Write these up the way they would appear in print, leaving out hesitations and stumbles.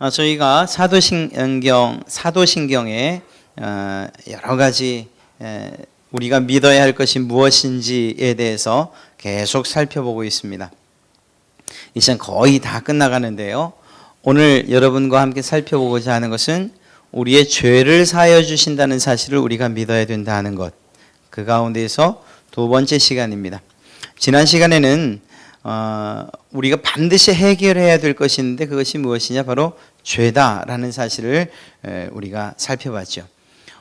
저희가 사도신경의 여러 가지 우리가 믿어야 할 것이 무엇인지에 대해서 계속 살펴보고 있습니다. 이 시간 거의 다 끝나가는데요. 오늘 여러분과 함께 살펴보고자 하는 것은 우리의 죄를 사하여 주신다는 사실을 우리가 믿어야 된다 하는 것. 그 가운데에서 두 번째 시간입니다. 지난 시간에는 우리가 반드시 해결해야 될 것이 있는데 그것이 무엇이냐? 바로 죄다라는 사실을 우리가 살펴봤죠.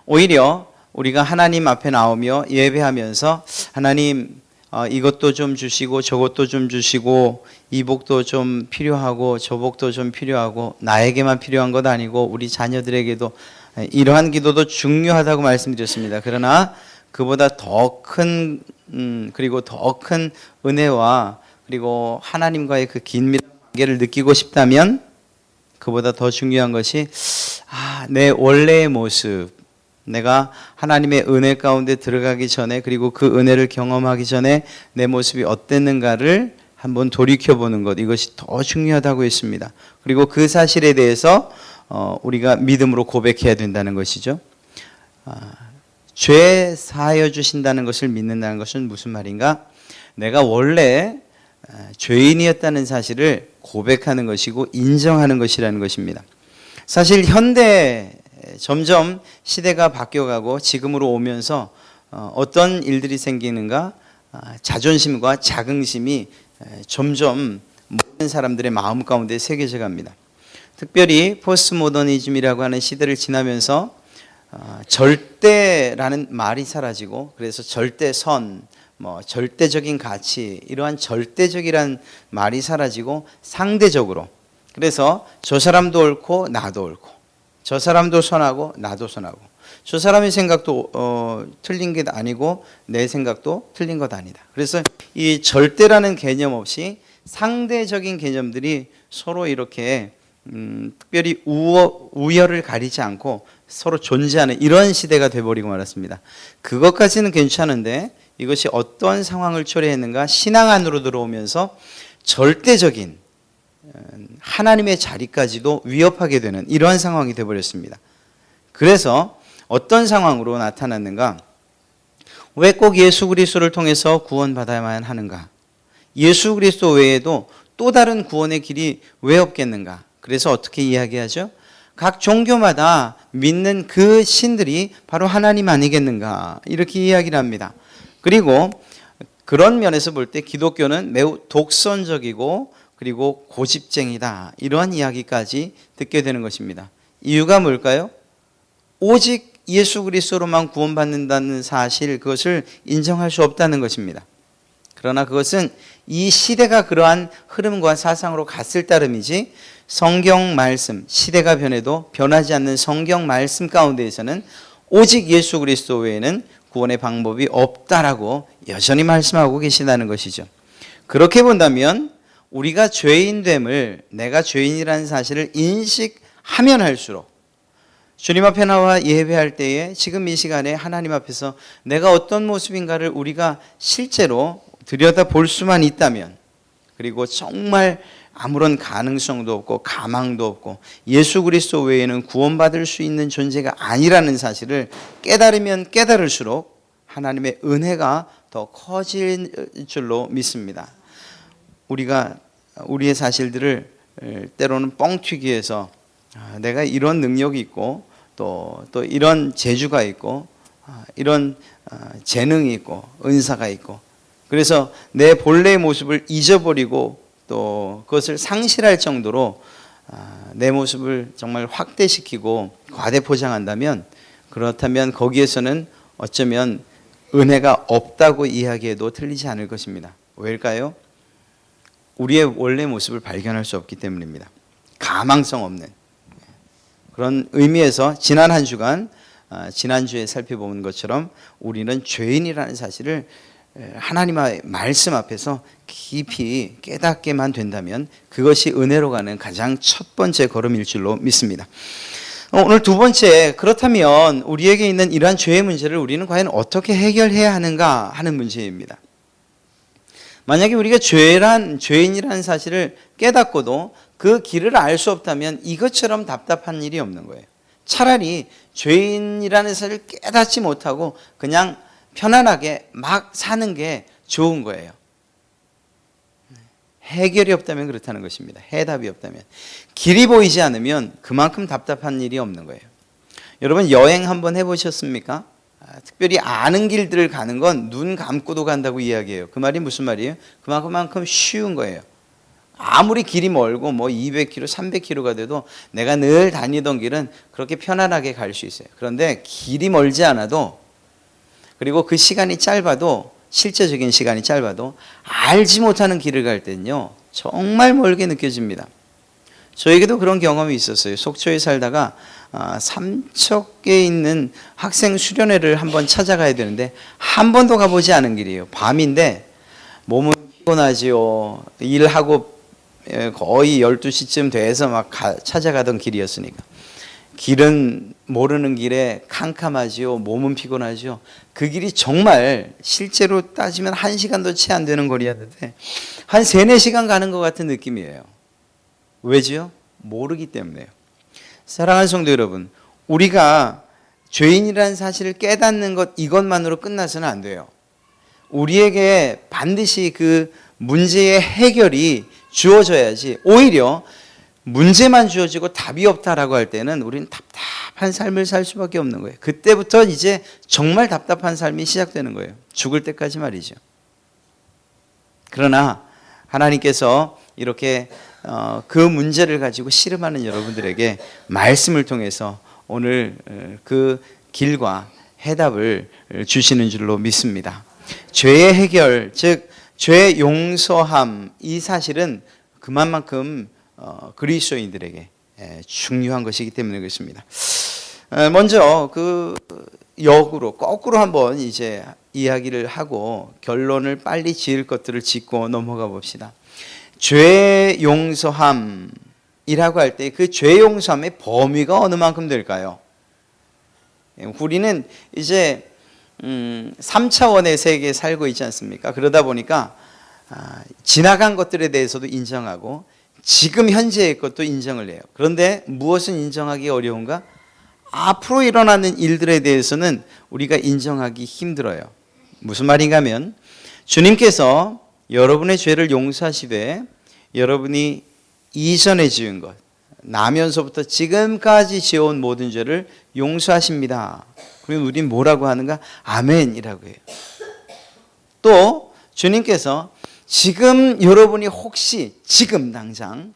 오히려 우리가 하나님 앞에 나오며 예배하면서 하나님 이것도 좀 주시고 저것도 좀 주시고 이 복도 좀 필요하고 저 복도 좀 필요하고 나에게만 필요한 것 아니고 우리 자녀들에게도 이러한 기도도 중요하다고 말씀드렸습니다. 그러나 그보다 더 큰 그리고 더 큰 은혜와 그리고 하나님과의 그 긴밀한 관계를 느끼고 싶다면 그보다 더 중요한 것이 내 원래의 모습, 내가 하나님의 은혜 가운데 들어가기 전에 그리고 그 은혜를 경험하기 전에 내 모습이 어땠는가를 한번 돌이켜보는 것, 이것이 더 중요하다고 했습니다. 그리고 그 사실에 대해서 우리가 믿음으로 고백해야 된다는 것이죠. 죄 사하여 주신다는 것을 믿는다는 것은 무슨 말인가? 내가 원래 죄인이었다는 사실을 고백하는 것이고 인정하는 것이라는 것입니다. 사실 현대 점점 시대가 바뀌어가고 지금으로 오면서 어떤 일들이 생기는가? 자존심과 자긍심이 점점 모든 사람들의 마음 가운데 새겨져 갑니다. 특별히 포스트 모더니즘이라고 하는 시대를 지나면서 절대라는 말이 사라지고 그래서 절대선, 절대적인 가치, 이러한 절대적이란 말이 사라지고 상대적으로, 그래서 저 사람도 옳고 나도 옳고 저 사람도 선하고 나도 선하고 저 사람의 생각도 틀린 게 아니고 내 생각도 틀린 것 아니다. 그래서 이 절대라는 개념 없이 상대적인 개념들이 서로 이렇게 특별히 우열을 가리지 않고 서로 존재하는 이런 시대가 돼버리고 말았습니다. 그것까지는 괜찮은데 이것이 어떤 상황을 초래했는가? 신앙 안으로 들어오면서 절대적인 하나님의 자리까지도 위협하게 되는 이러한 상황이 되어버렸습니다. 그래서 어떤 상황으로 나타났는가? 왜 꼭 예수 그리스도를 통해서 구원받아야만 하는가? 예수 그리스도 외에도 또 다른 구원의 길이 왜 없겠는가? 그래서 어떻게 이야기하죠? 각 종교마다 믿는 그 신들이 바로 하나님 아니겠는가? 이렇게 이야기를 합니다. 그리고 그런 면에서 볼 때 기독교는 매우 독선적이고 그리고 고집쟁이다, 이러한 이야기까지 듣게 되는 것입니다. 이유가 뭘까요? 오직 예수 그리스도로만 구원받는다는 사실, 그것을 인정할 수 없다는 것입니다. 그러나 그것은 이 시대가 그러한 흐름과 사상으로 갔을 따름이지, 성경 말씀, 시대가 변해도 변하지 않는 성경 말씀 가운데에서는 오직 예수 그리스도 외에는 구원의 방법이 없다라고 여전히 말씀하고 계시다는 것이죠. 그렇게 본다면 우리가 죄인됨을, 내가 죄인이라는 사실을 인식하면 할수록 주님 앞에 나와 예배할 때에 지금 이 시간에 하나님 앞에서 내가 어떤 모습인가를 우리가 실제로 들여다볼 수만 있다면, 그리고 정말 아무런 가능성도 없고 가망도 없고 예수 그리스도 외에는 구원받을 수 있는 존재가 아니라는 사실을 깨달으면 깨달을수록 하나님의 은혜가 더 커질 줄로 믿습니다. 우리가 우리의 사실들을 때로는 뻥튀기 해서 내가 이런 능력이 있고 또 이런 재주가 있고 이런 재능이 있고 은사가 있고, 그래서 내 본래의 모습을 잊어버리고 또 그것을 상실할 정도로 내 모습을 정말 확대시키고 과대 포장한다면, 그렇다면 거기에서는 어쩌면 은혜가 없다고 이야기해도 틀리지 않을 것입니다. 왜일까요? 우리의 원래 모습을 발견할 수 없기 때문입니다. 가망성 없는 그런 의미에서 지난 한 주간 지난주에 살펴본 것처럼 우리는 죄인이라는 사실을 하나님의 말씀 앞에서 깊이 깨닫게만 된다면 그것이 은혜로 가는 가장 첫 번째 걸음일 줄로 믿습니다. 오늘 두 번째, 그렇다면 우리에게 있는 이러한 죄의 문제를 우리는 과연 어떻게 해결해야 하는가 하는 문제입니다. 만약에 우리가 죄인이라는 사실을 깨닫고도 그 길을 알 수 없다면 이것처럼 답답한 일이 없는 거예요. 차라리 죄인이라는 사실을 깨닫지 못하고 그냥 편안하게 막 사는 게 좋은 거예요. 해결이 없다면 그렇다는 것입니다. 해답이 없다면. 길이 보이지 않으면 그만큼 답답한 일이 없는 거예요. 여러분 여행 한번 해보셨습니까? 특별히 아는 길들을 가는 건 눈 감고도 간다고 이야기해요. 그 말이 무슨 말이에요? 그만큼 쉬운 거예요. 아무리 길이 멀고 뭐 200km, 300km가 돼도 내가 늘 다니던 길은 그렇게 편안하게 갈 수 있어요. 그런데 길이 멀지 않아도, 그리고 그 시간이 짧아도, 실제적인 시간이 짧아도 알지 못하는 길을 갈 때는요 정말 멀게 느껴집니다. 저에게도 그런 경험이 있었어요. 속초에 살다가 삼척에 있는 학생 수련회를 한번 찾아가야 되는데 한 번도 가보지 않은 길이에요. 밤인데 몸은 피곤하지요. 일하고 거의 12시쯤 돼서 막 찾아가던 길이었으니까. 길은 모르는 길에 캄캄하지요. 몸은 피곤하죠. 그 길이 정말 실제로 따지면 1시간도 채 안 되는 거리였는데 한 3, 4시간 가는 것 같은 느낌이에요. 왜지요? 모르기 때문에요. 사랑하는 성도 여러분, 우리가 죄인이라는 사실을 깨닫는 것 이것만으로 끝나서는 안 돼요. 우리에게 반드시 그 문제의 해결이 주어져야지. 오히려 문제만 주어지고 답이 없다라고 할 때는 우리는 답답한 삶을 살 수밖에 없는 거예요. 그때부터 이제 정말 답답한 삶이 시작되는 거예요. 죽을 때까지 말이죠. 그러나 하나님께서 이렇게 그 문제를 가지고 씨름하는 여러분들에게 말씀을 통해서 오늘 그 길과 해답을 주시는 줄로 믿습니다. 죄의 해결, 즉 죄 용서함, 이 사실은 그만큼 그리스도인들에게 중요한 것이기 때문에 그렇습니다. 먼저 그 역으로 거꾸로 한번 이제 이야기를 하고 결론을 빨리 지을 것들을 짚고 넘어가 봅시다. 죄 용서함이라고 할 때 그 죄 용서함의 범위가 어느 만큼 될까요? 우리는 이제 3차원의 세계에 살고 있지 않습니까? 그러다 보니까 지나간 것들에 대해서도 인정하고 지금 현재의 것도 인정을 해요. 그런데 무엇은 인정하기 어려운가? 앞으로 일어나는 일들에 대해서는 우리가 인정하기 힘들어요. 무슨 말인가 하면 주님께서 여러분의 죄를 용서하시되 여러분이 이전에 지은 것, 나면서부터 지금까지 지어온 모든 죄를 용서하십니다. 그러면 우린 뭐라고 하는가? 아멘이라고 해요. 또 주님께서 지금 여러분이 혹시 지금 당장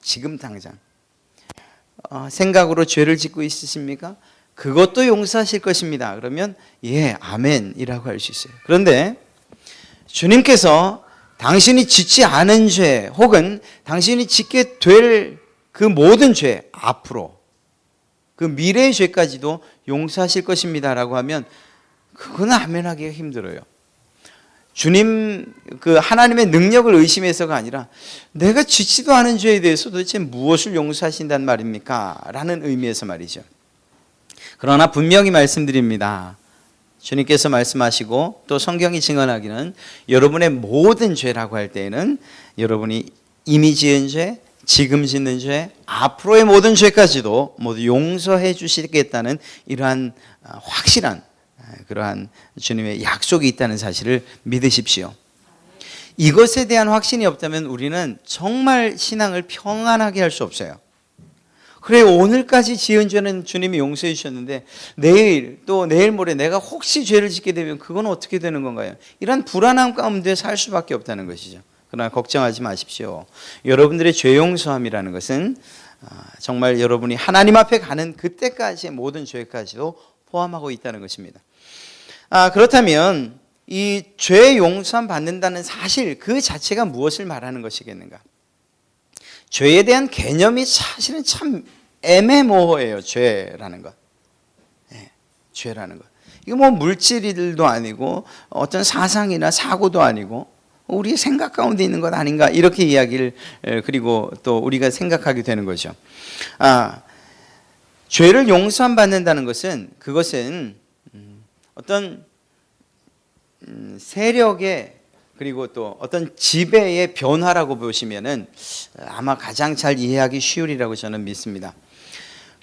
생각으로 죄를 짓고 있으십니까? 그것도 용서하실 것입니다. 그러면 예, 아멘이라고 할 수 있어요. 그런데 주님께서 당신이 짓지 않은 죄 혹은 당신이 짓게 될 그 모든 죄, 앞으로 그 미래의 죄까지도 용서하실 것입니다라고 하면 그건 아멘하기가 힘들어요. 주님 그 하나님의 능력을 의심해서가 아니라 내가 짓지도 않은 죄에 대해서 도대체 무엇을 용서하신단 말입니까? 라는 의미에서 말이죠. 그러나 분명히 말씀드립니다. 주님께서 말씀하시고 또 성경이 증언하기는 여러분의 모든 죄라고 할 때에는 여러분이 이미 지은 죄, 지금 짓는 죄, 앞으로의 모든 죄까지도 모두 용서해 주시겠다는 이러한 확실한 그러한 주님의 약속이 있다는 사실을 믿으십시오. 이것에 대한 확신이 없다면 우리는 정말 신앙을 평안하게 할 수 없어요. 그래, 오늘까지 지은 죄는 주님이 용서해 주셨는데 내일 또 내일 모레 내가 혹시 죄를 짓게 되면 그건 어떻게 되는 건가요? 이런 불안함 가운데 살 수밖에 없다는 것이죠. 그러나 걱정하지 마십시오. 여러분들의 죄 용서함이라는 것은 정말 여러분이 하나님 앞에 가는 그때까지의 모든 죄까지도 포함하고 있다는 것입니다. 그렇다면 이 죄 용서함 받는다는 사실 그 자체가 무엇을 말하는 것이겠는가? 죄에 대한 개념이 사실은 참 애매모호해요. 죄라는 것. 네, 죄라는 것. 이거 뭐 물질들도 아니고 어떤 사상이나 사고도 아니고 우리의 생각 가운데 있는 것 아닌가 이렇게 이야기를 그리고 또 우리가 생각하게 되는 거죠. 죄를 용서함 받는다는 것은 그것은 어떤 세력의 그리고 또 어떤 지배의 변화라고 보시면은 아마 가장 잘 이해하기 쉬우리라고 저는 믿습니다.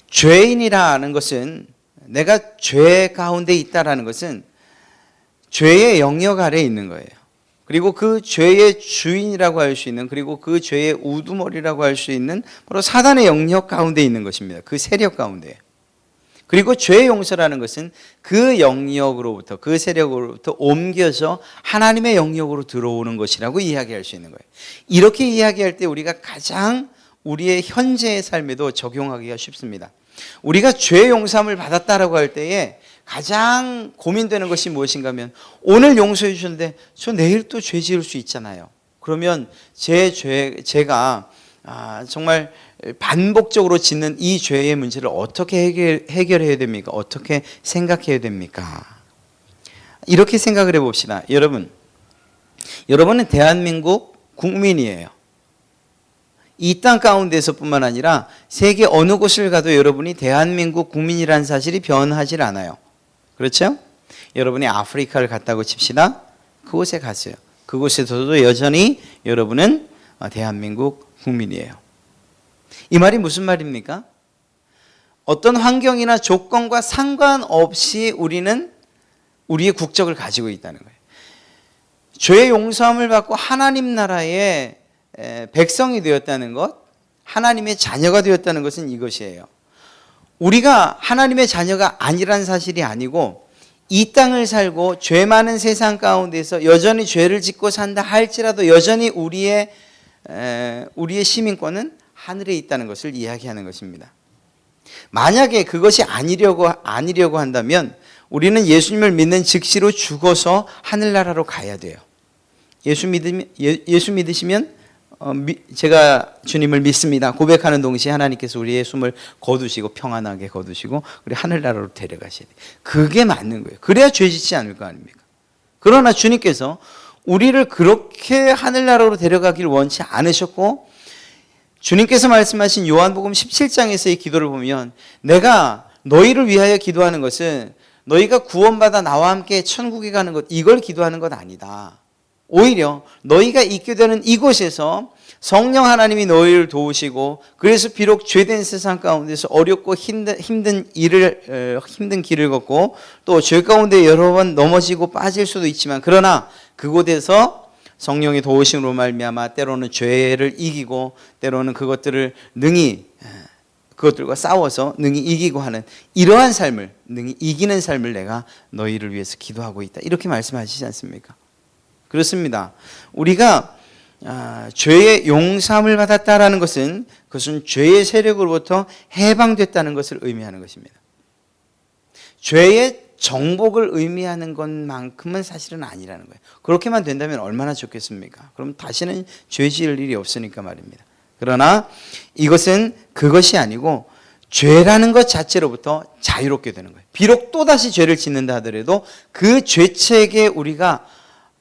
죄인이라는 것은, 내가 죄 가운데 있다라는 것은 죄의 영역 아래에 있는 거예요. 그리고 그 죄의 주인이라고 할 수 있는, 그리고 그 죄의 우두머리라고 할 수 있는 바로 사단의 영역 가운데 있는 것입니다. 그 세력 가운데. 그리고 죄의 용서라는 것은 그 영역으로부터, 그 세력으로부터 옮겨서 하나님의 영역으로 들어오는 것이라고 이야기할 수 있는 거예요. 이렇게 이야기할 때 우리가 가장 우리의 현재의 삶에도 적용하기가 쉽습니다. 우리가 죄 용서함을 받았다라고 할 때에 가장 고민되는 것이 무엇인가 하면, 오늘 용서해 주셨는데 저 내일 또 죄 지을 수 있잖아요. 그러면 제가 정말 반복적으로 짓는 이 죄의 문제를 어떻게 해결해야 됩니까? 어떻게 생각해야 됩니까? 이렇게 생각을 해봅시다. 여러분은 대한민국 국민이에요. 이 땅 가운데서뿐만 아니라 세계 어느 곳을 가도 여러분이 대한민국 국민이라는 사실이 변하지 않아요. 그렇죠? 여러분이 아프리카를 갔다고 칩시다. 그곳에 갔어요. 그곳에서도 여전히 여러분은 대한민국 국민이에요. 이 말이 무슨 말입니까? 어떤 환경이나 조건과 상관없이 우리는 우리의 국적을 가지고 있다는 거예요. 죄의 용서함을 받고 하나님 나라의 백성이 되었다는 것, 하나님의 자녀가 되었다는 것은 이것이에요. 우리가 하나님의 자녀가 아니란 사실이 아니고, 이 땅을 살고 죄 많은 세상 가운데서 여전히 죄를 짓고 산다 할지라도 여전히 우리의 시민권은 하늘에 있다는 것을 이야기하는 것입니다. 만약에 그것이 아니려고 한다면 우리는 예수님을 믿는 즉시로 죽어서 하늘나라로 가야 돼요. 예수 믿으시면 제가 주님을 믿습니다 고백하는 동시에 하나님께서 우리의 숨을 거두시고 평안하게 거두시고 우리 하늘나라로 데려가셔야 돼요. 그게 맞는 거예요. 그래야 죄 짓지 않을 거 아닙니까? 그러나 주님께서 우리를 그렇게 하늘나라로 데려가길 원치 않으셨고, 주님께서 말씀하신 요한복음 17장에서의 기도를 보면, 내가 너희를 위하여 기도하는 것은 너희가 구원받아 나와 함께 천국에 가는 것, 이걸 기도하는 것 아니다. 오히려 너희가 있게 되는 이곳에서 성령 하나님이 너희를 도우시고, 그래서 비록 죄된 세상 가운데서 어렵고 힘든 길을 걷고 또 죄 가운데 여러 번 넘어지고 빠질 수도 있지만, 그러나 그곳에서 성령의 도우심으로 말미암아 때로는 죄를 이기고 때로는 그것들과 싸워서 능히 이기고 하는 이러한 삶을, 능히 이기는 삶을 내가 너희를 위해서 기도하고 있다. 이렇게 말씀하시지 않습니까? 그렇습니다. 우리가 죄의 용서함을 받았다라는 것은 그것은 죄의 세력으로부터 해방됐다는 것을 의미하는 것입니다. 죄의 정복을 의미하는 것만큼은 사실은 아니라는 거예요. 그렇게만 된다면 얼마나 좋겠습니까? 그럼 다시는 죄 지을 일이 없으니까 말입니다. 그러나 이것은 그것이 아니고 죄라는 것 자체로부터 자유롭게 되는 거예요. 비록 또다시 죄를 짓는다 하더라도 그 죄책에 우리가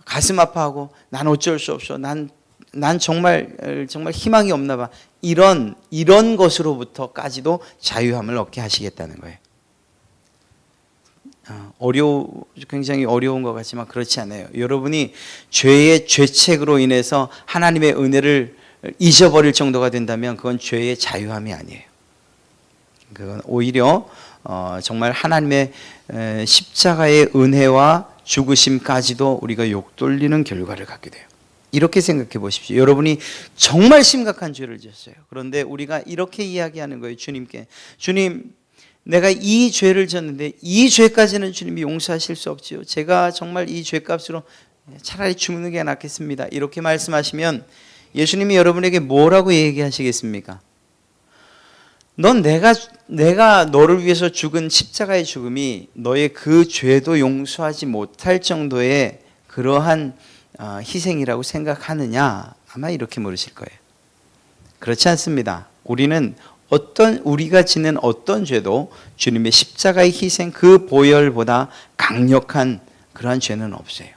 가슴 아파하고 난 어쩔 수 없어, 난 정말 희망이 없나 봐, 이런 것으로부터까지도 자유함을 얻게 하시겠다는 거예요. 굉장히 어려운 것 같지만 그렇지 않아요. 여러분이 죄의 죄책으로 인해서 하나님의 은혜를 잊어버릴 정도가 된다면 그건 죄의 자유함이 아니에요. 그건 오히려 정말 하나님의 십자가의 은혜와 죽으심까지도 우리가 욕돌리는 결과를 갖게 돼요. 이렇게 생각해 보십시오. 여러분이 정말 심각한 죄를 지었어요. 그런데 우리가 이렇게 이야기하는 거예요. 주님께, 주님, 내가 이 죄를 졌는데 이 죄까지는 주님이 용서하실 수 없지요. 제가 정말 이 죄값으로 차라리 죽는 게 낫겠습니다. 이렇게 말씀하시면 예수님이 여러분에게 뭐라고 얘기하시겠습니까? 넌 내가 너를 위해서 죽은 십자가의 죽음이 너의 그 죄도 용서하지 못할 정도의 그러한 희생이라고 생각하느냐? 아마 이렇게 물으실 거예요. 그렇지 않습니다. 우리가 짓는 어떤 죄도 주님의 십자가의 희생 그 보혈보다 강력한 그러한 죄는 없어요.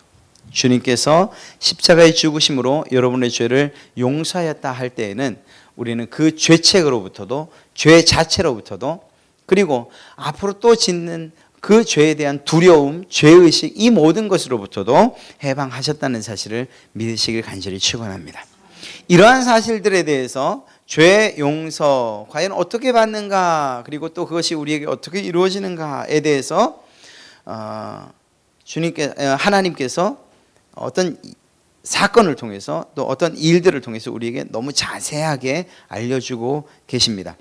주님께서 십자가의 죽으심으로 여러분의 죄를 용서하였다 할 때에는 우리는 그 죄책으로부터도, 죄 자체로부터도, 그리고 앞으로 또 짓는 그 죄에 대한 두려움, 죄의식 이 모든 것으로부터도 해방하셨다는 사실을 믿으시길 간절히 축원합니다. 이러한 사실들에 대해서 죄 용서 과연 어떻게 받는가, 그리고 또 그것이 우리에게 어떻게 이루어지는가에 대해서 하나님께서 어떤 사건을 통해서 또 어떤 일들을 통해서 우리에게 너무 자세하게 알려주고 계십니다.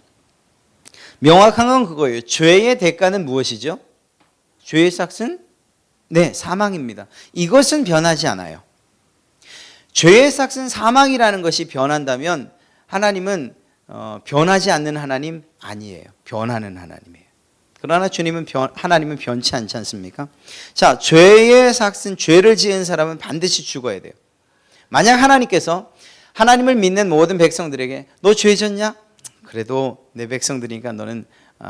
명확한 건 그거예요. 죄의 대가는 무엇이죠? 죄의 삭은 사망입니다. 이것은 변하지 않아요. 죄의 삭은 사망이라는 것이 변한다면 하나님은 변하지 않는 하나님 아니에요. 변하는 하나님이에요. 그러나 하나님은 변치 않지 않습니까? 자, 죄의 삭은, 죄를 지은 사람은 반드시 죽어야 돼요. 만약 하나님께서 하나님을 믿는 모든 백성들에게 너 죄 졌냐? 그래도 내 백성들이니까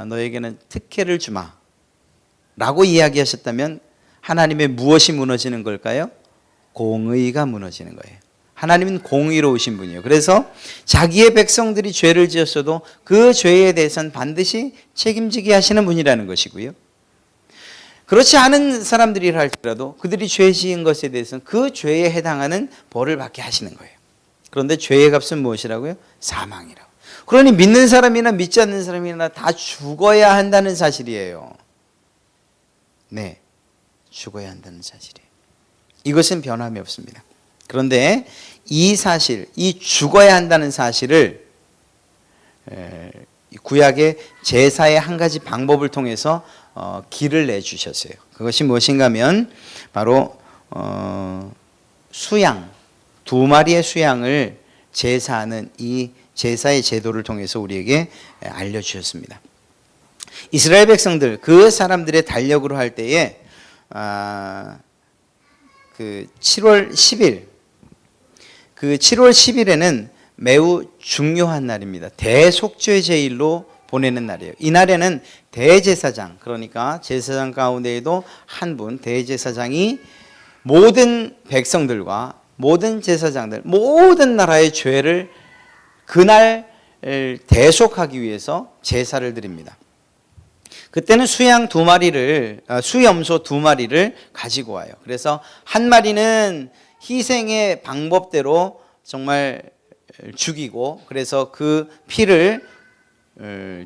너에게는 특혜를 주마 라고 이야기하셨다면 하나님의 무엇이 무너지는 걸까요? 공의가 무너지는 거예요. 하나님은 공의로우신 분이에요. 그래서 자기의 백성들이 죄를 지었어도 그 죄에 대해서는 반드시 책임지게 하시는 분이라는 것이고요. 그렇지 않은 사람들이라 할지라도 그들이 죄 지은 것에 대해서는 그 죄에 해당하는 벌을 받게 하시는 거예요. 그런데 죄의 값은 무엇이라고요? 사망이라고. 그러니 믿는 사람이나 믿지 않는 사람이나 다 죽어야 한다는 사실이에요. 네, 죽어야 한다는 사실이에요. 이것은 변함이 없습니다. 그런데 이 사실, 이 죽어야 한다는 사실을 구약의 제사의 한 가지 방법을 통해서 길을 내주셨어요. 그것이 무엇인가 하면 바로 수양, 2마리의 수양을 제사하는 이 제사의 제도를 통해서 우리에게 알려주셨습니다. 이스라엘 백성들, 그 사람들의 달력으로 할 때에 그 7월 10일, 그 7월 10일에는 매우 중요한 날입니다. 대속죄 제일로 보내는 날이에요. 이 날에는 대제사장, 그러니까 제사장 가운데에도 한 분, 대제사장이 모든 백성들과 모든 제사장들, 모든 나라의 죄를 그날 대속하기 위해서 제사를 드립니다. 그때는 수염소 2마리를 가지고 와요. 그래서 한 마리는 희생의 방법대로 정말 죽이고, 그래서 그 피를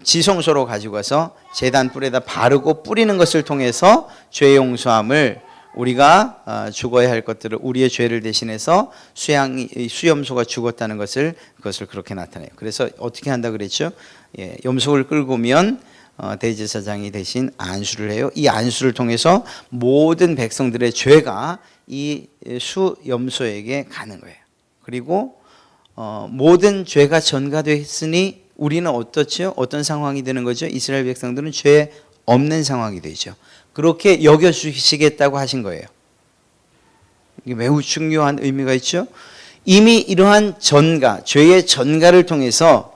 지성소로 가지고 가서 제단 뿔에다 바르고 뿌리는 것을 통해서 죄 용서함을, 우리가 죽어야 할 것들을, 우리의 죄를 대신해서 수염소가 죽었다는 그것을 그렇게 나타내요. 그래서 어떻게 한다 그랬죠? 염소를 끌고 오면 대제사장이 대신 안수를 해요. 이 안수를 통해서 모든 백성들의 죄가 이 수염소에게 가는 거예요. 그리고 모든 죄가 전가됐으니 우리는 어떻죠? 어떤 상황이 되는 거죠? 이스라엘 백성들은 죄 없는 상황이 되죠. 그렇게 여겨주시겠다고 하신 거예요. 이게 매우 중요한 의미가 있죠. 이미 이러한 죄의 전가를 통해서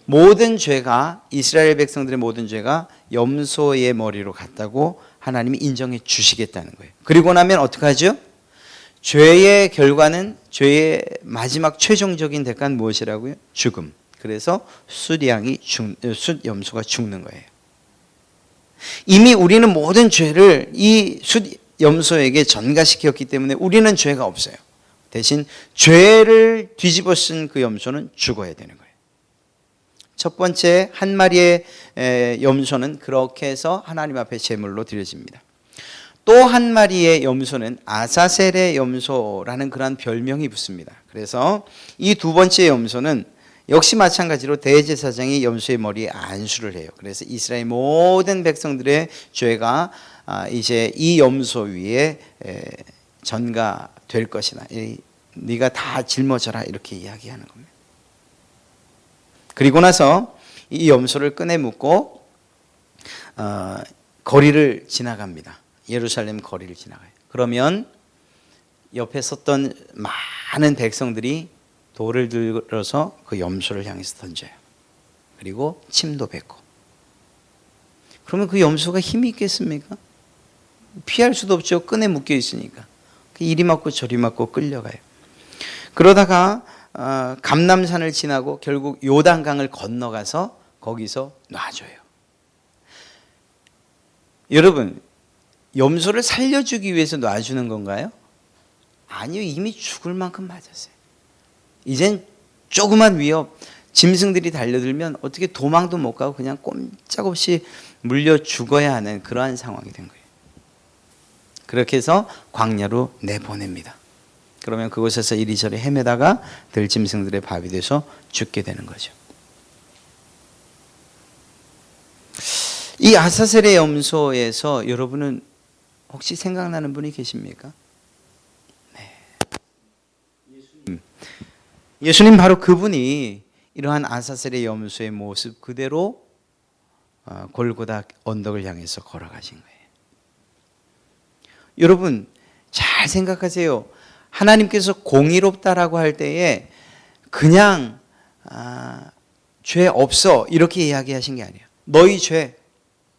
모든 죄가, 이스라엘 백성들의 모든 죄가 염소의 머리로 갔다고 하나님이 인정해 주시겠다는 거예요. 그리고 나면 어떻게 하죠? 죄의 결과는, 죄의 마지막 최종적인 대가는 무엇이라고요? 죽음. 그래서 숫염소가 죽는 거예요. 이미 우리는 모든 죄를 이 숫염소에게 전가시켰기 때문에 우리는 죄가 없어요. 대신 죄를 뒤집어 쓴 그 염소는 죽어야 되는 거예요. 첫 번째 한 마리의 염소는 그렇게 해서 하나님 앞에 제물로 드려집니다. 또 한 마리의 염소는 아사셀의 염소라는 그런 별명이 붙습니다. 그래서 이 두 번째 염소는 역시 마찬가지로 대제사장이 염소의 머리에 안수를 해요. 그래서 이스라엘 모든 백성들의 죄가 이제 이 염소 위에 전가될 것이다. 네가 다 짊어져라, 이렇게 이야기하는 겁니다. 그리고 나서 이 염소를 끈에 묶고 거리를 지나갑니다. 예루살렘 거리를 지나가요. 그러면 옆에 섰던 많은 백성들이 돌을 들어서 그 염소를 향해서 던져요. 그리고 침도 뱉고. 그러면 그 염소가 힘이 있겠습니까? 피할 수도 없죠. 끈에 묶여 있으니까. 이리 맞고 저리 맞고 끌려가요. 그러다가 감람산을 지나고 결국 요단강을 건너가서 거기서 놔줘요. 여러분, 염소를 살려주기 위해서 놔주는 건가요? 아니요. 이미 죽을 만큼 맞았어요. 이젠 조그만 위협, 짐승들이 달려들면 어떻게 도망도 못 가고 그냥 꼼짝없이 물려 죽어야 하는 그러한 상황이 된 거예요. 그렇게 해서 광야로 내보냅니다. 그러면 그곳에서 이리저리 헤매다가 들짐승들의 밥이 돼서 죽게 되는 거죠. 이 아사셀의 염소에서 여러분은 혹시 생각나는 분이 계십니까? 네. 예수님 바로 그분이 이러한 아사셀의 염소의 모습 그대로 골고다 언덕을 향해서 걸어가신 거예요. 여러분 잘 생각하세요. 하나님께서 공의롭다라고 할 때에 그냥 죄 없어 이렇게 이야기하신 게 아니에요. 너희 죄,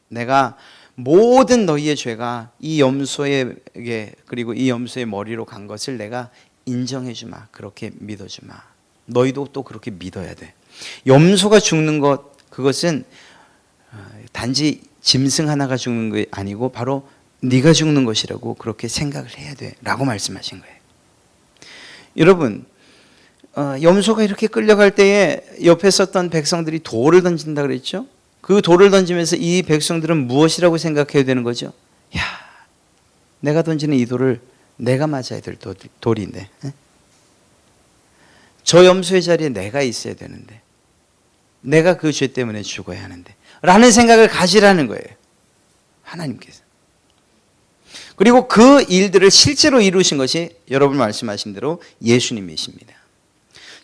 내가 모든 너희의 죄가 이 염소에게 그리고 이 염소의 머리로 간 것을 내가 인정해 주마. 그렇게 믿어 주마. 너희도 또 그렇게 믿어야 돼. 염소가 죽는 것 그것은 단지 짐승 하나가 죽는 게 아니고 바로 네가 죽는 것이라고 그렇게 생각을 해야 돼 라고 말씀하신 거예요. 여러분 염소가 이렇게 끌려갈 때에 옆에 섰던 백성들이 돌을 던진다 그랬죠. 그 돌을 던지면서 이 백성들은 무엇이라고 생각해야 되는 거죠? 야, 내가 던지는 이 돌을 내가 맞아야 될 돌인데 저 염소의 자리에 내가 있어야 되는데 내가 그 죄 때문에 죽어야 하는데 라는 생각을 가지라는 거예요. 하나님께서. 그리고 그 일들을 실제로 이루신 것이 여러분 말씀하신 대로 예수님이십니다.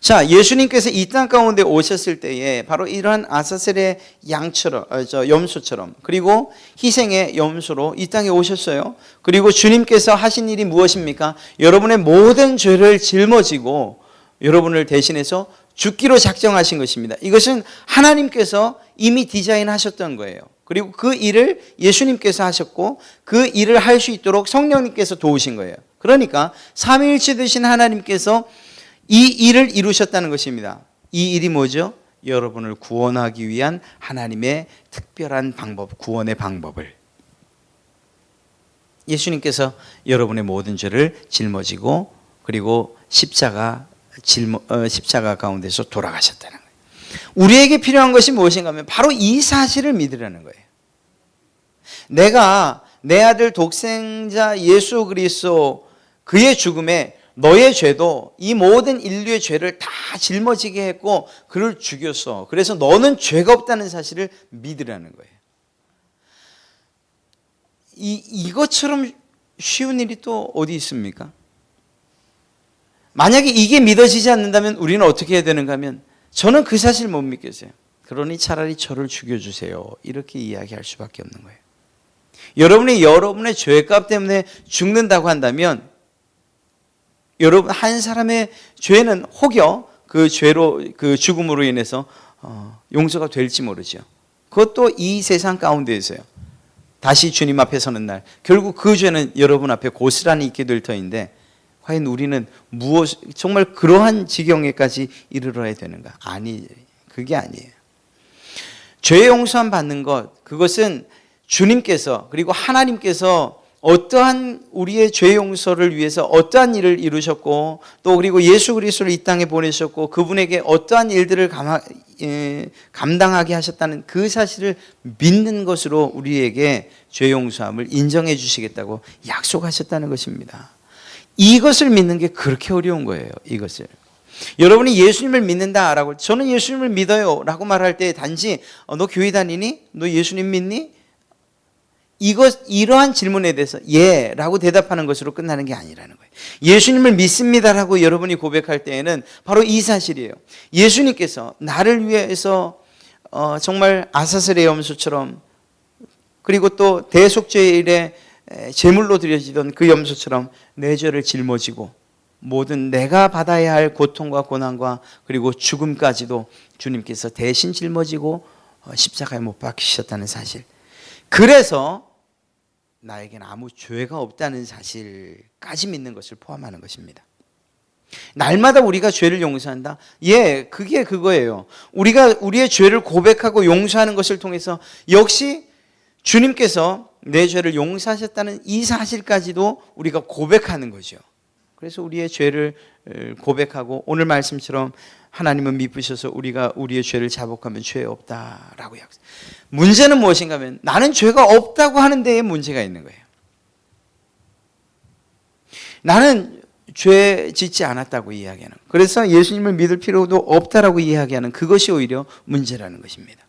자, 예수님께서 이 땅 가운데 오셨을 때에 바로 이러한 아사셀의 양처럼, 염소처럼 그리고 희생의 염소로 이 땅에 오셨어요. 그리고 주님께서 하신 일이 무엇입니까? 여러분의 모든 죄를 짊어지고 여러분을 대신해서 죽기로 작정하신 것입니다. 이것은 하나님께서 이미 디자인하셨던 거예요. 그리고 그 일을 예수님께서 하셨고 그 일을 할 수 있도록 성령님께서 도우신 거예요. 그러니까 삼위일체 되신 하나님께서 이 일을 이루셨다는 것입니다. 이 일이 뭐죠? 여러분을 구원하기 위한 하나님의 특별한 방법, 구원의 방법을 예수님께서 여러분의 모든 죄를 짊어지고 그리고 십자가 가운데서 돌아가셨다는 거예요. 우리에게 필요한 것이 무엇인가 하면 바로 이 사실을 믿으라는 거예요. 내가 내 아들 독생자 예수 그리스도 그의 죽음에 너의 죄도 이 모든 인류의 죄를 다 짊어지게 했고 그를 죽였어. 그래서 너는 죄가 없다는 사실을 믿으라는 거예요. 이것처럼 쉬운 일이 또 어디 있습니까? 만약에 이게 믿어지지 않는다면 우리는 어떻게 해야 되는가 하면 저는 그 사실 못 믿겠어요. 그러니 차라리 저를 죽여주세요. 이렇게 이야기할 수밖에 없는 거예요. 여러분의 죄값 때문에 죽는다고 한다면 여러분 한 사람의 죄는 혹여 그 죄로 그 죽음으로 인해서 용서가 될지 모르죠. 그것도 이 세상 가운데에서요. 다시 주님 앞에 서는 날 결국 그 죄는 여러분 앞에 고스란히 있게 될 터인데 과연 우리는 정말 그러한 지경에까지 이르러야 되는가? 아니, 그게 아니에요. 죄 용서함 받는 것 그것은 주님께서 그리고 하나님께서 어떠한 우리의 죄 용서를 위해서 어떠한 일을 이루셨고 또 그리고 예수 그리스도를 이 땅에 보내셨고 그분에게 어떠한 일들을 감당하게 하셨다는 그 사실을 믿는 것으로 우리에게 죄 용서함을 인정해 주시겠다고 약속하셨다는 것입니다. 이것을 믿는 게 그렇게 어려운 거예요. 이것을 여러분이 예수님을 믿는다라고 저는 예수님을 믿어요 라고 말할 때 단지 너 교회 다니니? 너 예수님 믿니? 이러한 질문에 대해서 예 라고 대답하는 것으로 끝나는 게 아니라는 거예요. 예수님을 믿습니다라고 여러분이 고백할 때에는 바로 이 사실이에요. 예수님께서 나를 위해서 정말 아사셀의 염소처럼 그리고 또 대속죄일에 제물로 드려지던 그 염소처럼 내 죄를 짊어지고 모든 내가 받아야 할 고통과 고난과 그리고 죽음까지도 주님께서 대신 짊어지고 십자가에 못 박히셨다는 사실. 그래서 나에게는 아무 죄가 없다는 사실까지 믿는 것을 포함하는 것입니다. 날마다 우리가 죄를 용서한다? 예, 그게 그거예요. 우리가 우리의 죄를 고백하고 용서하는 것을 통해서 역시 주님께서 내 죄를 용서하셨다는 이 사실까지도 우리가 고백하는 거죠. 그래서 우리의 죄를 고백하고 오늘 말씀처럼 하나님은 미쁘셔서 우리가 우리의 죄를 자복하면 죄 없다라고 약속. 문제는 무엇인가 하면 나는 죄가 없다고 하는 데에 문제가 있는 거예요. 나는 죄 짓지 않았다고 이야기하는. 그래서 예수님을 믿을 필요도 없다라고 이야기하는 그것이 오히려 문제라는 것입니다.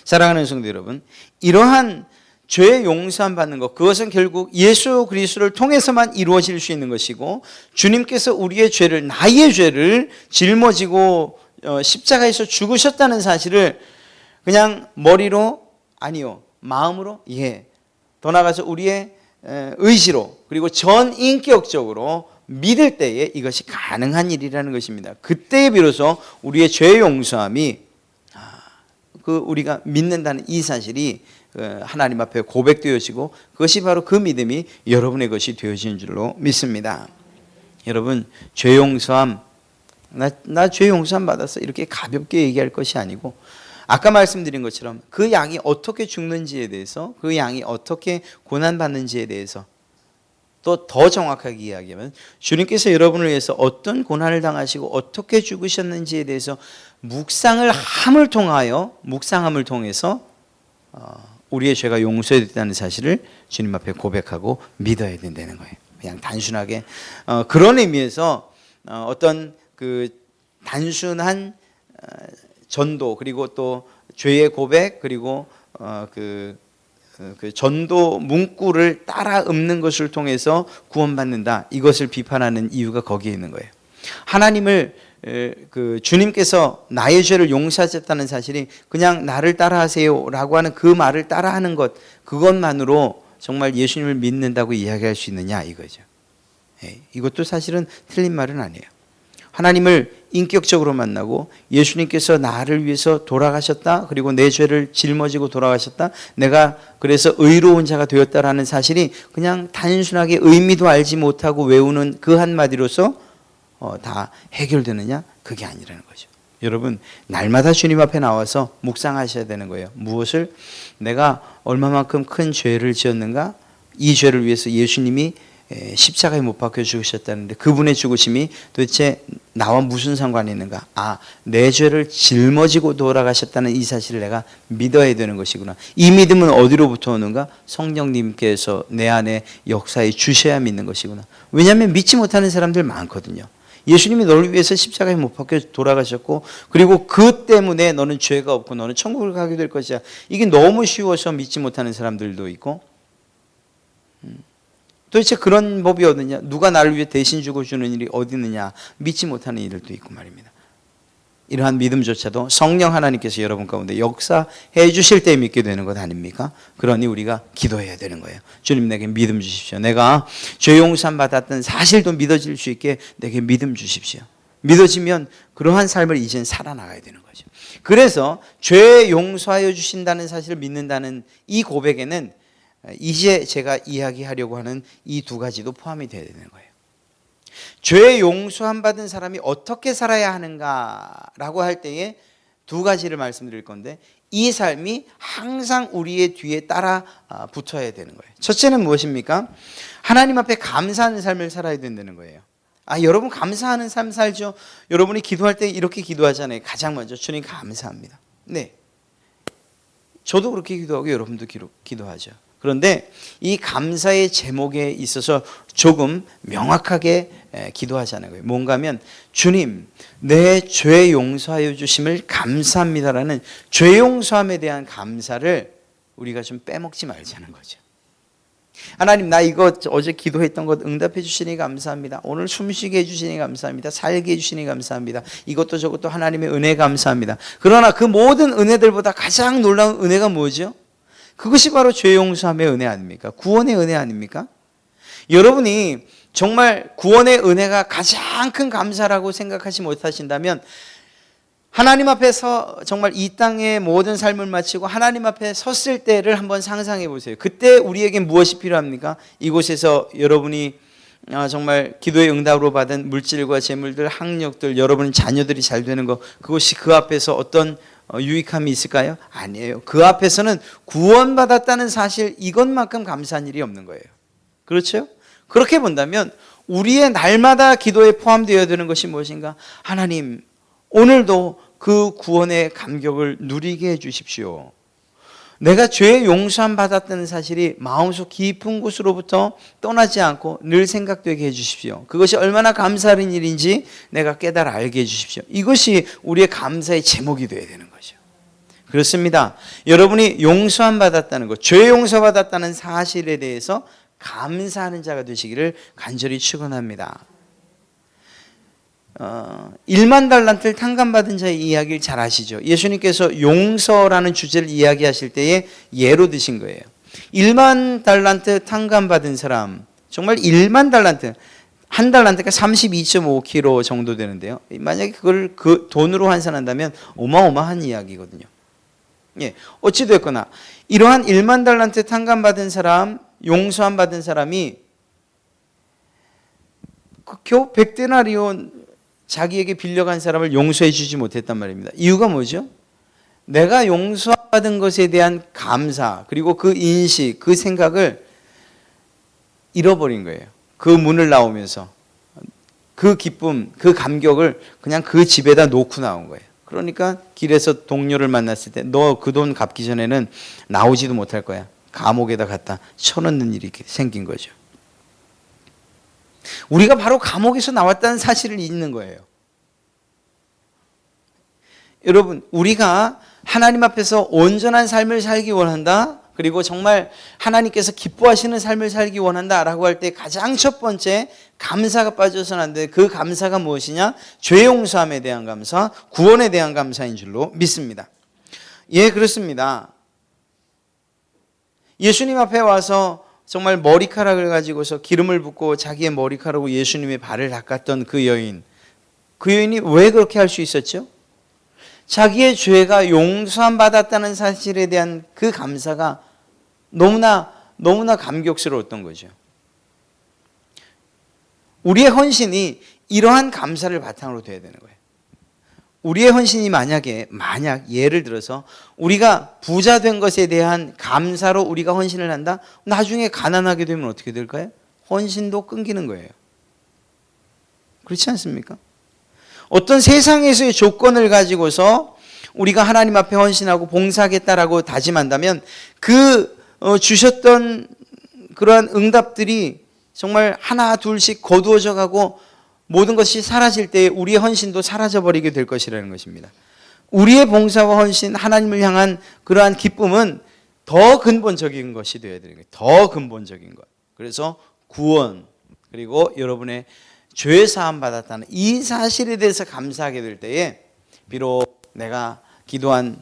사랑하는 성도 여러분, 이러한 죄 용서함 받는 것, 그것은 결국 예수 그리스도를 통해서만 이루어질 수 있는 것이고, 주님께서 우리의 죄를, 나의 죄를 짊어지고 십자가에서 죽으셨다는 사실을 그냥 머리로, 아니요, 마음으로, 더 나아가서 우리의 의지로, 그리고 전인격적으로 믿을 때에 이것이 가능한 일이라는 것입니다. 그때에 비로소 우리의 죄 용서함이 우리가 믿는다는 이 사실이 하나님 앞에 고백되어지고, 그것이 바로 그 믿음이 여러분의 것이 되어지는 줄로 믿습니다. 여러분, 죄 용서함, 나 죄 용서함 받았어, 이렇게 가볍게 얘기할 것이 아니고, 아까 말씀드린 것처럼 그 양이 어떻게 죽는지에 대해서, 그 양이 어떻게 고난받는지에 대해서, 또 더 정확하게 이야기하면 주님께서 여러분을 위해서 어떤 고난을 당하시고 어떻게 죽으셨는지에 대해서 묵상함을 통해서 우리의 죄가 용서됐다는 사실을 주님 앞에 고백하고 믿어야 된다는 거예요. 그냥 단순하게 그런 의미에서 어떤 그 단순한 전도, 그리고 또 죄의 고백, 그리고 그 전도 문구를 따라 읊는 것을 통해서 구원받는다, 이것을 비판하는 이유가 거기에 있는 거예요. 하나님을 주님께서 나의 죄를 용서하셨다는 사실이 그냥 나를 따라하세요 라고 하는 그 말을 따라하는 것, 그것만으로 정말 예수님을 믿는다고 이야기할 수 있느냐, 이거죠. 이것도 사실은 틀린 말은 아니에요. 하나님을 인격적으로 만나고 예수님께서 나를 위해서 돌아가셨다, 그리고 내 죄를 짊어지고 돌아가셨다, 내가 그래서 의로운 자가 되었다라는 사실이 그냥 단순하게 의미도 알지 못하고 외우는 그 한마디로서 다 해결되느냐? 그게 아니라는 거죠. 여러분, 날마다 주님 앞에 나와서 묵상하셔야 되는 거예요. 무엇을? 내가 얼마만큼 큰 죄를 지었는가? 이 죄를 위해서 예수님이 십자가에 못 박혀 죽으셨다는데 그분의 죽으심이 도대체 나와 무슨 상관이 있는가? 내 죄를 짊어지고 돌아가셨다는 이 사실을 내가 믿어야 되는 것이구나. 이 믿음은 어디로부터 오는가? 성령님께서 내 안에 역사해 주셔야 믿는 것이구나. 왜냐하면 믿지 못하는 사람들 많거든요. 예수님이 너를 위해서 십자가에 못 박혀 돌아가셨고, 그리고 그 때문에 너는 죄가 없고 너는 천국을 가게 될 것이야. 이게 너무 쉬워서 믿지 못하는 사람들도 있고, 도대체 그런 법이 어디냐? 누가 나를 위해 대신 죽어주는 일이 어디 있느냐? 믿지 못하는 이들도 있고 말입니다. 이러한 믿음조차도 성령 하나님께서 여러분 가운데 역사해 주실 때 믿게 되는 것 아닙니까? 그러니 우리가 기도해야 되는 거예요. 주님, 내게 믿음 주십시오. 내가 죄 용서함 받았던 사실도 믿어질 수 있게 내게 믿음 주십시오. 믿어지면 그러한 삶을 이젠 살아나가야 되는 거죠. 그래서 죄 용서하여 주신다는 사실을 믿는다는 이 고백에는 이제 제가 이야기하려고 하는 이 두 가지도 포함이 되어야 되는 거예요. 죄 용서함 받은 사람이 어떻게 살아야 하는가라고 할 때에 두 가지를 말씀드릴 건데, 이 삶이 항상 우리의 뒤에 따라 붙어야 되는 거예요. 첫째는 무엇입니까? 하나님 앞에 감사하는 삶을 살아야 된다는 거예요. 여러분 감사하는 삶 살죠? 여러분이 기도할 때 이렇게 기도하잖아요. 가장 먼저 주님 감사합니다. 네, 저도 그렇게 기도하고 여러분도 기도하죠. 그런데 이 감사의 제목에 있어서 조금 명확하게 기도하자는 거예요. 뭔가 하면 주님, 내 죄 용서하여 주심을 감사합니다라는 죄 용서함에 대한 감사를 우리가 좀 빼먹지 말자는 거죠. 하나님, 나 이거 어제 기도했던 것 응답해 주시니 감사합니다. 오늘 숨쉬게 해주시니 감사합니다. 살게 해주시니 감사합니다. 이것도 저것도 하나님의 은혜 감사합니다. 그러나 그 모든 은혜들보다 가장 놀라운 은혜가 뭐죠? 그것이 바로 죄 용서함의 은혜 아닙니까? 구원의 은혜 아닙니까? 여러분이 정말 구원의 은혜가 가장 큰 감사라고 생각하지 못하신다면 하나님 앞에서 정말 이 땅의 모든 삶을 마치고 하나님 앞에 섰을 때를 한번 상상해 보세요. 그때 우리에게 무엇이 필요합니까? 이곳에서 여러분이 정말 기도의 응답으로 받은 물질과 재물들, 학력들, 여러분 자녀들이 잘 되는 것, 그것이 그 앞에서 어떤 유익함이 있을까요? 아니에요. 그 앞에서는 구원받았다는 사실 이것만큼 감사한 일이 없는 거예요. 그렇죠? 그렇게 본다면 우리의 날마다 기도에 포함되어야 되는 것이 무엇인가? 하나님, 오늘도 그 구원의 감격을 누리게 해 주십시오. 내가 죄의 용서함 받았다는 사실이 마음속 깊은 곳으로부터 떠나지 않고 늘 생각되게 해 주십시오. 그것이 얼마나 감사한 일인지 내가 깨달아 알게 해 주십시오. 이것이 우리의 감사의 제목이 되어야 되는 거죠. 그렇습니다. 여러분이 용서함 받았다는 것, 죄 용서받았다는 사실에 대해서 감사하는 자가 되시기를 간절히 축원합니다. 1만 달란트를 탕감받은 자의 이야기를 잘 아시죠? 예수님께서 용서라는 주제를 이야기하실 때에 예로 드신 거예요. 1만 달란트 탕감받은 사람, 정말 1만 달란트, 한 달란트가 32.5kg 정도 되는데요. 만약에 그걸 그 돈으로 환산한다면 어마어마한 이야기거든요. 예, 어찌됐거나 이러한 1만 달란트 탕감받은 사람, 용서함 받은 사람이 겨우 100데나리온 자기에게 빌려간 사람을 용서해 주지 못했단 말입니다. 이유가 뭐죠? 내가 용서받은 것에 대한 감사, 그리고 그 인식, 그 생각을 잃어버린 거예요. 그 문을 나오면서 그 기쁨, 그 감격을 그냥 그 집에다 놓고 나온 거예요. 그러니까 길에서 동료를 만났을 때 너 그 돈 갚기 전에는 나오지도 못할 거야. 감옥에다 갖다 쳐넣는 일이 생긴 거죠. 우리가 바로 감옥에서 나왔다는 사실을 잊는 거예요. 여러분, 우리가 하나님 앞에서 온전한 삶을 살기 원한다, 그리고 정말 하나님께서 기뻐하시는 삶을 살기 원한다라고 할 때 가장 첫 번째 감사가 빠져서는 안 돼. 그 감사가 무엇이냐? 죄 용서함에 대한 감사, 구원에 대한 감사인 줄로 믿습니다. 예, 그렇습니다. 예수님 앞에 와서 정말 머리카락을 가지고서 기름을 붓고 자기의 머리카락으로 예수님의 발을 닦았던 그 여인이 왜 그렇게 할 수 있었죠? 자기의 죄가 용서함 받았다는 사실에 대한 그 감사가 너무나 감격스러웠던 거죠. 우리의 헌신이 이러한 감사를 바탕으로 돼야 되는 거예요. 우리의 헌신이 만약 예를 들어서 우리가 부자 된 것에 대한 감사로 우리가 헌신을 한다? 나중에 가난하게 되면 어떻게 될까요? 헌신도 끊기는 거예요. 그렇지 않습니까? 어떤 세상에서의 조건을 가지고서 우리가 하나님 앞에 헌신하고 봉사하겠다라고 다짐한다면 그 주셨던 그러한 응답들이 정말 하나 둘씩 거두어져 가고 모든 것이 사라질 때 우리의 헌신도 사라져버리게 될 것이라는 것입니다. 우리의 봉사와 헌신, 하나님을 향한 그러한 기쁨은 더 근본적인 것이 되어야 되는 거예요. 더 근본적인 것. 그래서 구원, 그리고 여러분의 죄 사함 받았다는 이 사실에 대해서 감사하게 될 때에 비록 내가 기도한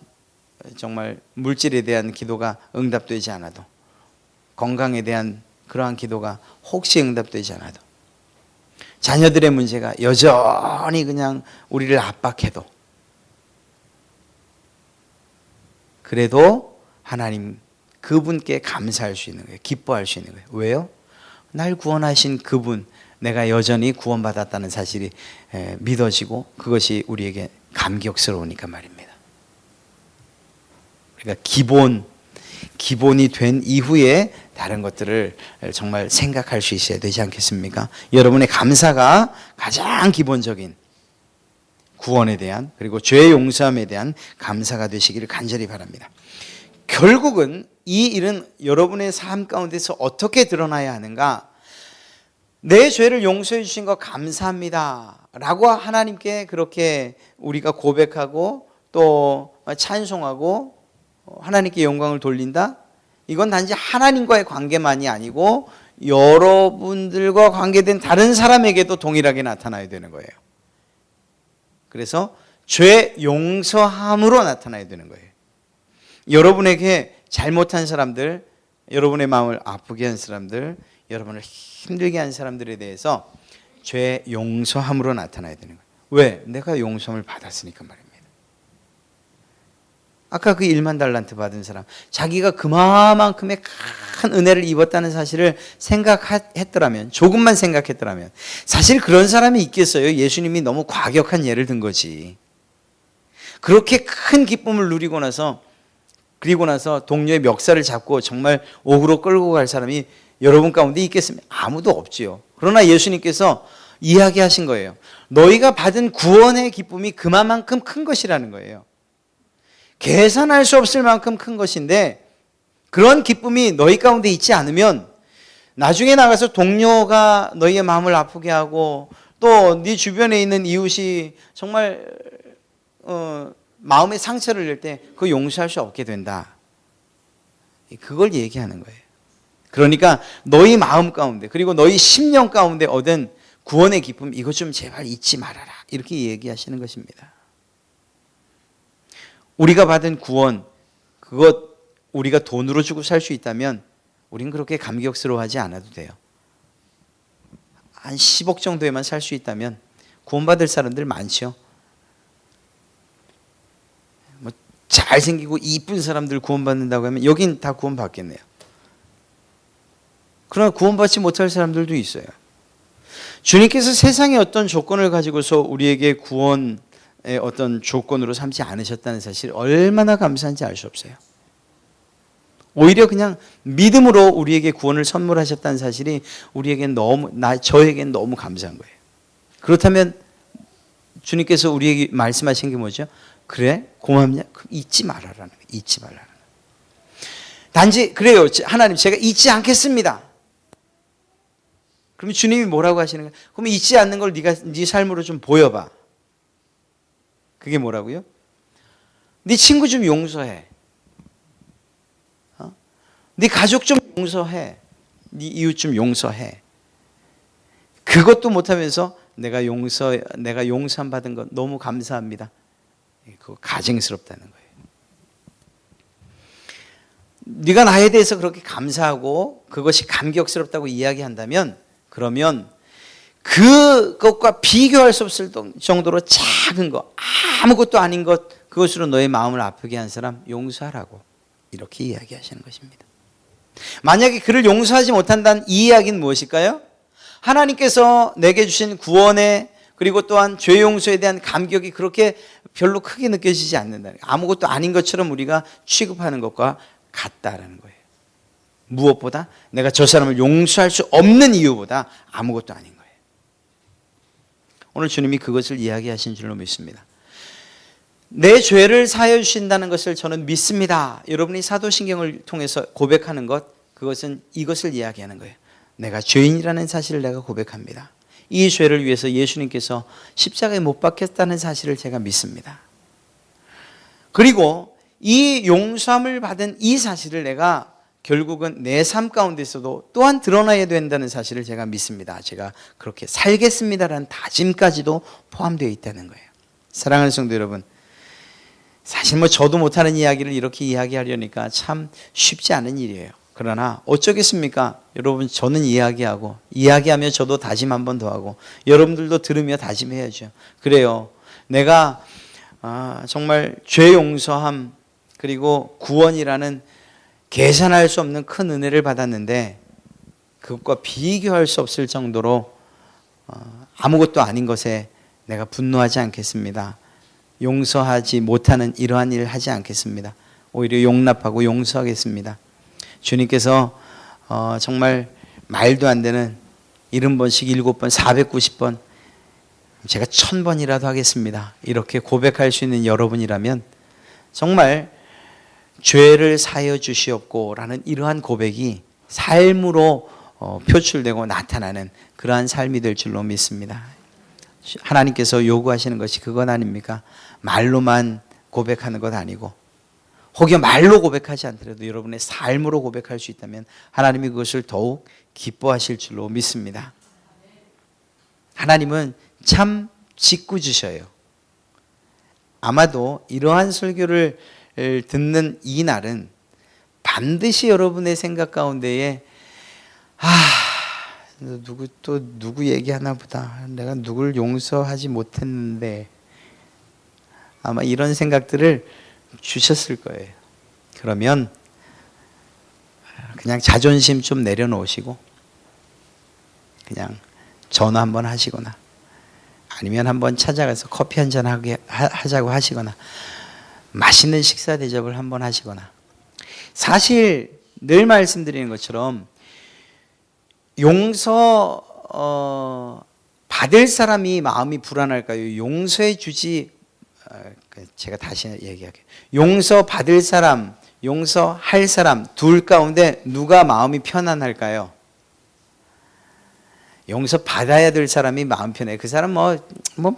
정말 물질에 대한 기도가 응답되지 않아도, 건강에 대한 그러한 기도가 혹시 응답되지 않아도, 자녀들의 문제가 여전히 그냥 우리를 압박해도, 그래도 하나님 그분께 감사할 수 있는 거예요. 기뻐할 수 있는 거예요. 왜요? 날 구원하신 그분, 내가 여전히 구원받았다는 사실이 믿어지고 그것이 우리에게 감격스러우니까 말입니다. 그러니까 기본이 된 이후에 다른 것들을 정말 생각할 수 있어야 되지 않겠습니까? 여러분의 감사가 가장 기본적인 구원에 대한, 그리고 죄 용서함에 대한 감사가 되시기를 간절히 바랍니다. 결국은 이 일은 여러분의 삶 가운데서 어떻게 드러나야 하는가? 내 죄를 용서해 주신 거 감사합니다 라고 하나님께 그렇게 우리가 고백하고 또 찬송하고 하나님께 영광을 돌린다? 이건 단지 하나님과의 관계만이 아니고 여러분들과 관계된 다른 사람에게도 동일하게 나타나야 되는 거예요. 그래서 죄 용서함으로 나타나야 되는 거예요. 여러분에게 잘못한 사람들, 여러분의 마음을 아프게 한 사람들, 여러분을 힘들게 한 사람들에 대해서 죄 용서함으로 나타나야 되는 거예요. 왜? 내가 용서함을 받았으니까 말입니다. 아까 그 1만 달란트 받은 사람, 자기가 그만큼의 큰 은혜를 입었다는 사실을 생각했더라면, 조금만 생각했더라면, 사실 그런 사람이 있겠어요? 예수님이 너무 과격한 예를 든 거지. 그렇게 큰 기쁨을 누리고 나서 그리고 나서 동료의 멱살을 잡고 정말 옥으로 끌고 갈 사람이 여러분 가운데 있겠습니까? 아무도 없지요. 그러나 예수님께서 이야기하신 거예요. 너희가 받은 구원의 기쁨이 그만큼 큰 것이라는 거예요. 계산할 수 없을 만큼 큰 것인데 그런 기쁨이 너희 가운데 있지 않으면 나중에 나가서 동료가 너희의 마음을 아프게 하고 또 네 주변에 있는 이웃이 정말 마음의 상처를 낼 때 그 용서할 수 없게 된다. 그걸 얘기하는 거예요. 그러니까 너희 마음 가운데 그리고 너희 심령 가운데 얻은 구원의 기쁨 이것 좀 제발 잊지 말아라. 이렇게 얘기하시는 것입니다. 우리가 받은 구원 그것 우리가 돈으로 주고 살 수 있다면 우린 그렇게 감격스러워하지 않아도 돼요. 한 10억 정도에만 살 수 있다면 구원받을 사람들 많죠. 뭐 잘생기고 이쁜 사람들 구원받는다고 하면 여긴 다 구원받겠네요. 그러나 구원받지 못할 사람들도 있어요. 주님께서 세상의 어떤 조건을 가지고서 우리에게 구원의 어떤 조건으로 삼지 않으셨다는 사실 얼마나 감사한지 알 수 없어요. 오히려 그냥 믿음으로 우리에게 구원을 선물하셨다는 사실이 우리에겐 저에겐 너무 감사한 거예요. 그렇다면 주님께서 우리에게 말씀하신 게 뭐죠? 그래? 고맙냐? 잊지 말아라는 거예요. 잊지 말라는 거예요. 단지 그래요. 하나님 제가 잊지 않겠습니다. 그러면 주님이 뭐라고 하시는 거예요? 그러면 잊지 않는 걸 네 삶으로 좀 보여봐. 그게 뭐라고요? 네 친구 좀 용서해. 네 가족 좀 용서해. 네 이웃 좀 용서해. 그것도 못하면서 내가 용서함 받은 것 너무 감사합니다. 그거 가증스럽다는 거예요. 네가 나에 대해서 그렇게 감사하고 그것이 감격스럽다고 이야기한다면 그러면 그것과 비교할 수 없을 정도로 작은 것, 아무것도 아닌 것, 그것으로 너의 마음을 아프게 한 사람 용서하라고 이렇게 이야기하시는 것입니다. 만약에 그를 용서하지 못한다는 이 이야기는 무엇일까요? 하나님께서 내게 주신 구원에 그리고 또한 죄 용서에 대한 감격이 그렇게 별로 크게 느껴지지 않는다는 거예요. 아무것도 아닌 것처럼 우리가 취급하는 것과 같다라는 거예요. 무엇보다 내가 저 사람을 용서할 수 없는 이유보다 아무것도 아닌 거예요. 오늘 주님이 그것을 이야기하신 줄로 믿습니다. 내 죄를 사하여 주신다는 것을 저는 믿습니다. 여러분이 사도신경을 통해서 고백하는 것, 그것은 이것을 이야기하는 거예요. 내가 죄인이라는 사실을 내가 고백합니다. 이 죄를 위해서 예수님께서 십자가에 못 박혔다는 사실을 제가 믿습니다. 그리고 이 용서함을 받은 이 사실을 내가 결국은 내 삶 가운데서도 또한 드러나야 된다는 사실을 제가 믿습니다. 제가 그렇게 살겠습니다라는 다짐까지도 포함되어 있다는 거예요. 사랑하는 성도 여러분, 사실 저도 못하는 이야기를 이렇게 이야기하려니까 참 쉽지 않은 일이에요. 그러나 어쩌겠습니까? 여러분, 저는 이야기하며 저도 다짐 한 번 더 하고 여러분들도 들으며 다짐해야죠. 그래요. 내가 정말 죄 용서함 그리고 구원이라는 계산할 수 없는 큰 은혜를 받았는데 그것과 비교할 수 없을 정도로 아무것도 아닌 것에 내가 분노하지 않겠습니다. 용서하지 못하는 이러한 일을 하지 않겠습니다. 오히려 용납하고 용서하겠습니다. 주님께서 정말 말도 안 되는 70번씩 7번 490번 제가 1000번이라도 하겠습니다. 이렇게 고백할 수 있는 여러분이라면 정말 죄를 사하여 주시옵고 라는 이러한 고백이 삶으로 표출되고 나타나는 그러한 삶이 될 줄로 믿습니다. 하나님께서 요구하시는 것이 그건 아닙니까? 말로만 고백하는 것 아니고 혹여 말로 고백하지 않더라도 여러분의 삶으로 고백할 수 있다면 하나님이 그것을 더욱 기뻐하실 줄로 믿습니다. 하나님은 참 짓궂으셔요. 아마도 이러한 설교를 듣는 이 날은 반드시 여러분의 생각 가운데에 누구 얘기하나 보다. 내가 누굴 용서하지 못했는데 아마 이런 생각들을 주셨을 거예요. 그러면 그냥 자존심 좀 내려놓으시고 그냥 전화 한번 하시거나 아니면 한번 찾아가서 커피 한잔 하자고 하시거나 맛있는 식사 대접을 한번 하시거나. 사실 늘 말씀드리는 것처럼 용서 받을 사람이 마음이 불안할까요? 용서해 주지, 제가 다시 얘기할게요. 용서 받을 사람, 용서할 사람 둘 가운데 누가 마음이 편안할까요? 용서 받아야 될 사람이 마음 편해. 그 사람 뭐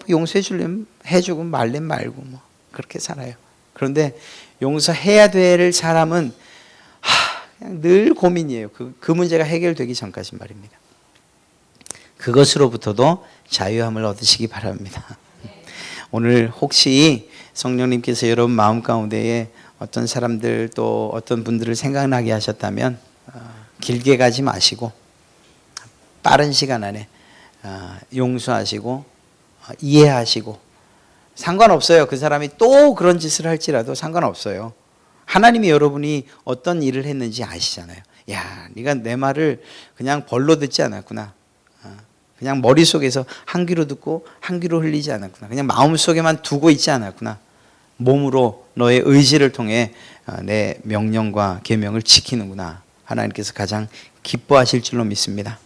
용서해 주려면 해주고 말면 말고 뭐 그렇게 살아요. 그런데 용서해야 될 사람은 그냥 늘 고민이에요. 그 문제가 해결되기 전까지 말입니다. 그것으로부터도 자유함을 얻으시기 바랍니다. 오늘 혹시 성령님께서 여러분 마음 가운데에 어떤 사람들 또 어떤 분들을 생각나게 하셨다면 길게 가지 마시고 빠른 시간 안에 용서하시고 이해하시고, 상관없어요. 그 사람이 또 그런 짓을 할지라도 상관없어요. 하나님이 여러분이 어떤 일을 했는지 아시잖아요. 야, 네가 내 말을 그냥 벌로 듣지 않았구나. 그냥 머릿속에서 한 귀로 듣고 한 귀로 흘리지 않았구나. 그냥 마음속에만 두고 있지 않았구나. 몸으로 너의 의지를 통해 내 명령과 계명을 지키는구나. 하나님께서 가장 기뻐하실 줄로 믿습니다.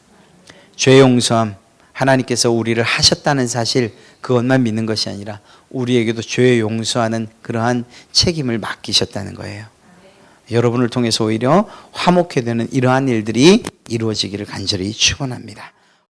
죄 용서함, 하나님께서 우리를 하셨다는 사실, 그것만 믿는 것이 아니라 우리에게도 죄 용서하는 그러한 책임을 맡기셨다는 거예요. 여러분을 통해서 오히려 화목해 되는 이러한 일들이 이루어지기를 간절히 축원합니다.